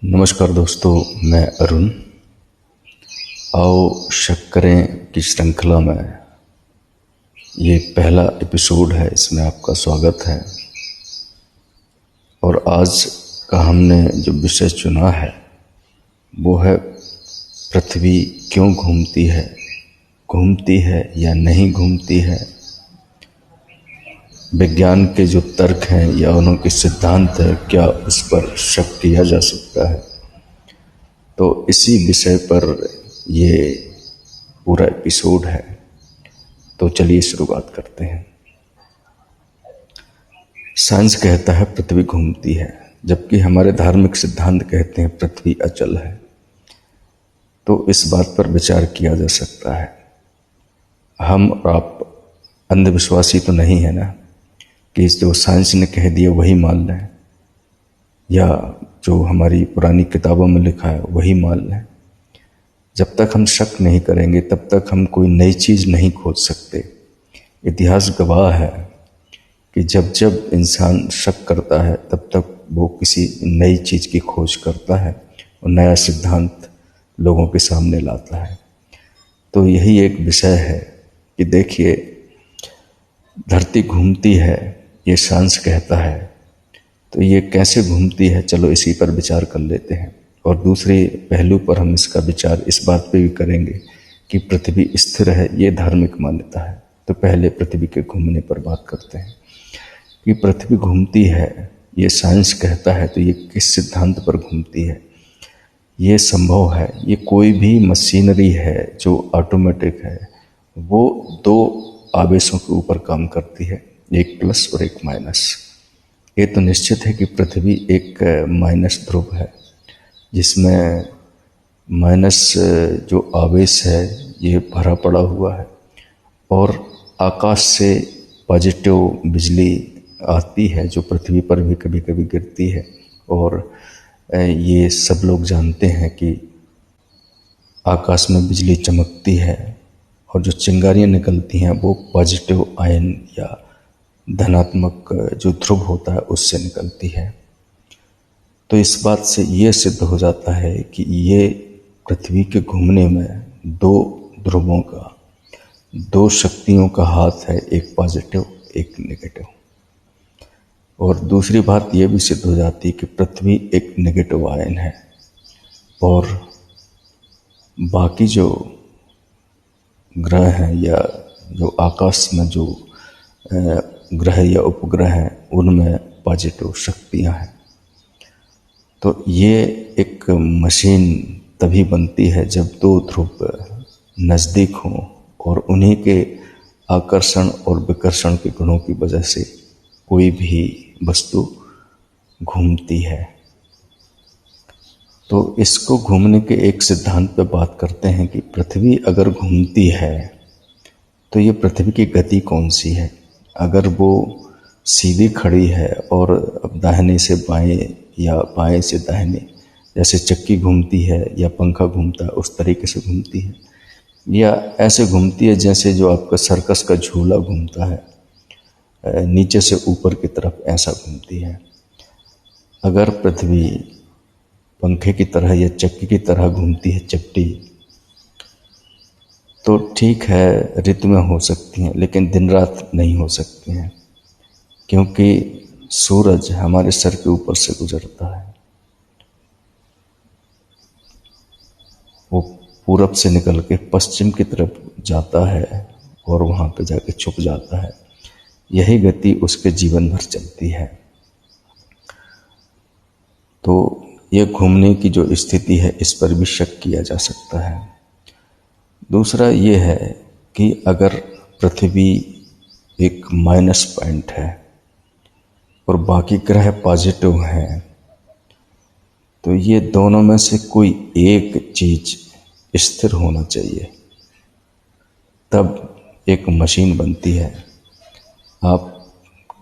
नमस्कार दोस्तों, मैं अरुण। आओ शक करें की श्रृंखला में ये पहला एपिसोड है, इसमें आपका स्वागत है। और आज का हमने जो विषय चुना है वो है पृथ्वी क्यों घूमती है या नहीं घूमती है। विज्ञान के जो तर्क हैं या उनके सिद्धांत है, क्या उस पर शक किया जा सकता है। तो इसी विषय पर ये पूरा एपिसोड है। तो चलिए शुरुआत करते हैं। साइंस कहता है पृथ्वी घूमती है, जबकि हमारे धार्मिक सिद्धांत कहते हैं पृथ्वी अचल है। तो इस बात पर विचार किया जा सकता है। हम और आप अंधविश्वासी तो नहीं है ना कि जो साइंस ने कह दिया वही मान लें, या जो हमारी पुरानी किताबों में लिखा है वही मान लें। जब तक हम शक नहीं करेंगे तब तक हम कोई नई चीज़ नहीं खोज सकते। इतिहास गवाह है कि जब जब इंसान शक करता है तब तक वो किसी नई चीज़ की खोज करता है और नया सिद्धांत लोगों के सामने लाता है। तो यही एक विषय है कि देखिए, धरती घूमती है ये साइंस कहता है, तो ये कैसे घूमती है, चलो इसी पर विचार कर लेते हैं। और दूसरे पहलू पर हम इसका विचार इस बात पे भी करेंगे कि पृथ्वी स्थिर है, ये धार्मिक मान्यता है। तो पहले पृथ्वी के घूमने पर बात करते हैं कि पृथ्वी घूमती है ये साइंस कहता है, तो ये किस सिद्धांत पर घूमती है। ये संभव है, ये कोई भी मशीनरी है जो ऑटोमेटिक है, वो दो आवेशों के ऊपर काम करती है, एक प्लस और एक माइनस। ये तो निश्चित है कि पृथ्वी एक माइनस ध्रुव है, जिसमें माइनस जो आवेश है ये भरा पड़ा हुआ है, और आकाश से पॉजिटिव बिजली आती है जो पृथ्वी पर भी कभी कभी गिरती है। और ये सब लोग जानते हैं कि आकाश में बिजली चमकती है और जो चिंगारियाँ निकलती हैं वो पॉजिटिव आयन या धनात्मक जो ध्रुव होता है उससे निकलती है। तो इस बात से ये सिद्ध हो जाता है कि ये पृथ्वी के घूमने में दो ध्रुवों का, दो शक्तियों का हाथ है, एक पॉजिटिव एक नेगेटिव। और दूसरी बात यह भी सिद्ध हो जाती है कि पृथ्वी एक नेगेटिव आयन है, और बाकी जो ग्रह हैं या जो आकाश में जो ग्रह या उपग्रह हैं उनमें पॉजिटिव शक्तियां हैं। तो ये एक मशीन तभी बनती है जब दो ध्रुव नज़दीक हों और उन्हीं के आकर्षण और विकर्षण के गुणों की वजह से कोई भी वस्तु घूमती है। तो इसको घूमने के एक सिद्धांत पर बात करते हैं कि पृथ्वी अगर घूमती है तो ये पृथ्वी की गति कौन सी है। अगर वो सीधी खड़ी है और दाहिने से बाएं या बाएं से दाहिने, जैसे चक्की घूमती है या पंखा घूमता है उस तरीके से घूमती है, या ऐसे घूमती है जैसे जो आपका सर्कस का झूला घूमता है, नीचे से ऊपर की तरफ ऐसा घूमती है। अगर पृथ्वी पंखे की तरह या चक्की की तरह घूमती है चपटी, तो ठीक है, ऋतु में हो सकती हैं लेकिन दिन रात नहीं हो सकती हैं, क्योंकि सूरज हमारे सर के ऊपर से गुजरता है। वो पूरब से निकल के पश्चिम की तरफ जाता है और वहाँ पे जाके छुप जाता है। यही गति उसके जीवन भर चलती है। तो ये घूमने की जो स्थिति है इस पर भी शक किया जा सकता है। दूसरा ये है कि अगर पृथ्वी एक माइनस पॉइंट है और बाकी ग्रह पॉजिटिव हैं, तो ये दोनों में से कोई एक चीज स्थिर होना चाहिए, तब एक मशीन बनती है। आप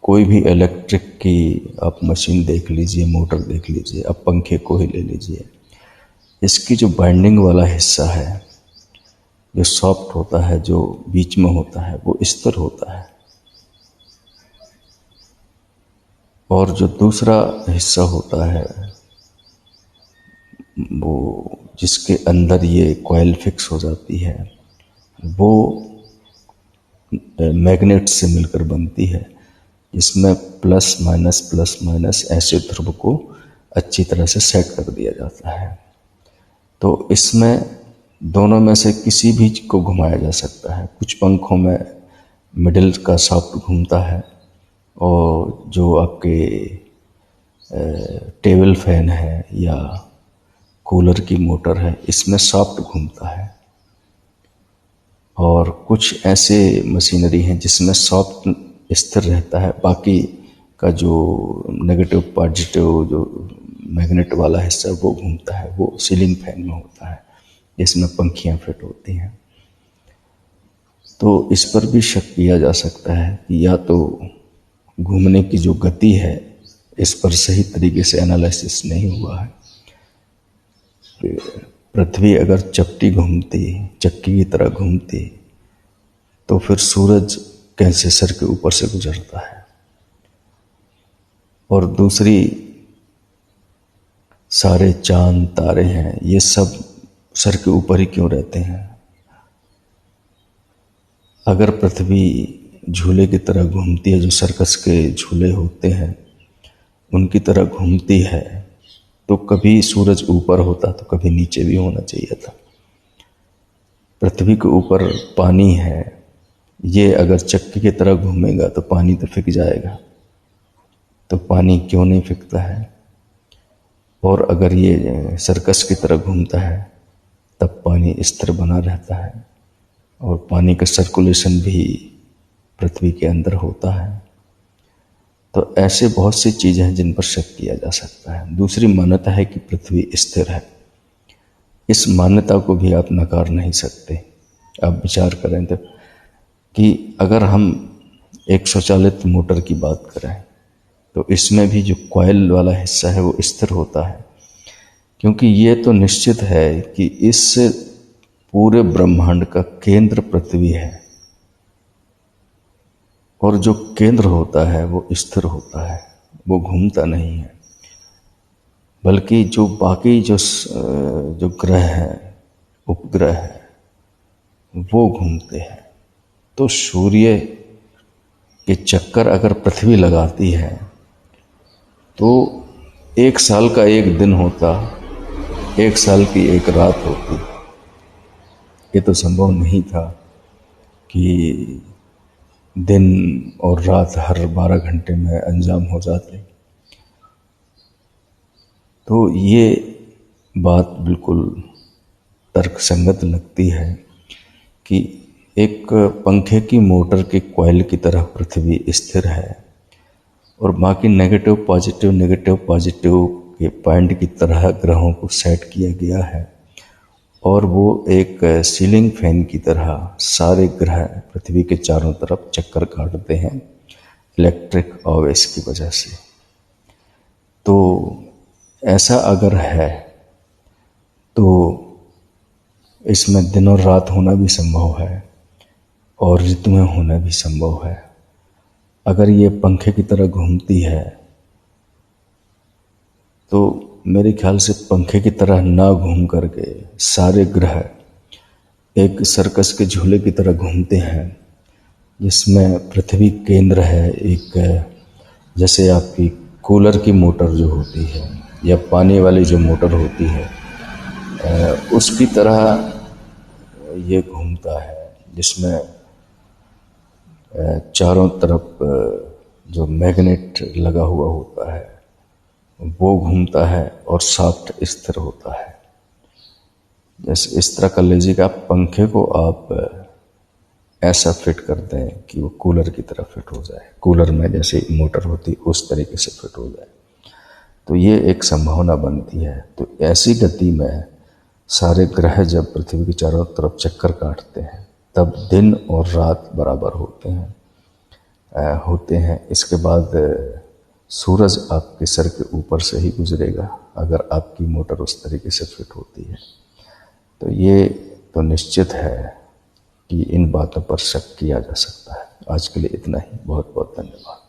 कोई भी इलेक्ट्रिक की आप मशीन देख लीजिए, मोटर देख लीजिए, आप पंखे को ही ले लीजिए, इसकी जो बाइंडिंग वाला हिस्सा है, जो सॉफ्ट होता है, जो बीच में होता है, वो स्थिर होता है, और जो दूसरा हिस्सा होता है वो जिसके अंदर ये कॉइल फिक्स हो जाती है वो मैग्नेट से मिलकर बनती है, जिसमें प्लस माइनस ऐसे ध्रुव को अच्छी तरह से सेट कर दिया जाता है। तो इसमें दोनों में से किसी भी को घुमाया जा सकता है। कुछ पंखों में मिडिल का शाफ्ट घूमता है और जो आपके टेबल फैन है या कूलर की मोटर है इसमें शाफ्ट घूमता है। और कुछ ऐसे मशीनरी हैं जिसमें शाफ्ट स्थिर रहता है, बाकी का जो नेगेटिव पॉजिटिव जो मैग्नेट वाला हिस्सा वो घूमता है, वो सीलिंग फैन में होता है जिसमें पंखियां फिट होती हैं। तो इस पर भी शक किया जा सकता है कि या तो घूमने की जो गति है इस पर सही तरीके से एनालिसिस नहीं हुआ है। पृथ्वी अगर चपटी घूमती, चक्की की तरह घूमती, तो फिर सूरज कैसे सर के ऊपर से गुजरता है। और दूसरी, सारे चांद तारे हैं ये सब सर के ऊपर ही क्यों रहते हैं? अगर पृथ्वी झूले की तरह घूमती है, जो सर्कस के झूले होते हैं उनकी तरह घूमती है, तो कभी सूरज ऊपर होता तो कभी नीचे भी होना चाहिए था। पृथ्वी के ऊपर पानी है, ये अगर चक्की की तरह घूमेगा तो पानी तो फिक जाएगा, तो पानी क्यों नहीं फिकता है? और अगर ये सर्कस की तरह घूमता है तब पानी स्थिर बना रहता है और पानी का सर्कुलेशन भी पृथ्वी के अंदर होता है। तो ऐसे बहुत सी चीज़ें हैं जिन पर शक किया जा सकता है। दूसरी मान्यता है कि पृथ्वी स्थिर है। इस मान्यता को भी आप नकार नहीं सकते। आप विचार करें तो कि अगर हम एक स्वचालित मोटर की बात करें तो इसमें भी जो कॉइल वाला हिस्सा है वो स्थिर होता है, क्योंकि ये तो निश्चित है कि इस पूरे ब्रह्मांड का केंद्र पृथ्वी है और जो केंद्र होता है वो स्थिर होता है, वो घूमता नहीं है। बल्कि जो बाकी जो ग्रह हैं, उपग्रह हैं, वो घूमते हैं। तो सूर्य के चक्कर अगर पृथ्वी लगाती है तो एक साल का एक दिन होता, एक साल की एक रात होती। ये तो संभव नहीं था कि दिन और रात हर 12 घंटे में अंजाम हो जाते। तो ये बात बिल्कुल तर्कसंगत लगती है कि एक पंखे की मोटर के कॉइल की तरह पृथ्वी स्थिर है और बाकी नेगेटिव पॉजिटिव के पॉइंट की तरह ग्रहों को सेट किया गया है और वो एक सीलिंग फैन की तरह सारे ग्रह पृथ्वी के चारों तरफ चक्कर काटते हैं इलेक्ट्रिक आवेश की वजह से। तो ऐसा अगर है तो इसमें दिन और रात होना भी संभव है और ऋतुएं होना भी संभव है। अगर ये पंखे की तरह घूमती है तो मेरे ख्याल से पंखे की तरह ना घूम करके सारे ग्रह एक सर्कस के झूले की तरह घूमते हैं, जिसमें पृथ्वी केंद्र है। एक जैसे आपकी कूलर की मोटर जो होती है या पानी वाली जो मोटर होती है उसकी तरह ये घूमता है, जिसमें चारों तरफ जो मैग्नेट लगा हुआ होता है वो घूमता है और शाफ्ट स्थिर होता है। जैसे इस तरह कर लीजिएगा, आप पंखे को आप ऐसा फिट कर दें कि वो कूलर की तरह फिट हो जाए, कूलर में जैसे मोटर होती उस तरीके से फिट हो जाए, तो ये एक संभावना बनती है। तो ऐसी गति में सारे ग्रह जब पृथ्वी के चारों तरफ चक्कर काटते हैं तब दिन और रात बराबर होते हैं। इसके बाद सूरज आपके सर के ऊपर से ही गुजरेगा अगर आपकी मोटर उस तरीके से फिट होती है। तो ये तो निश्चित है कि इन बातों पर शक किया जा सकता है। आज के लिए इतना ही। बहुत बहुत धन्यवाद।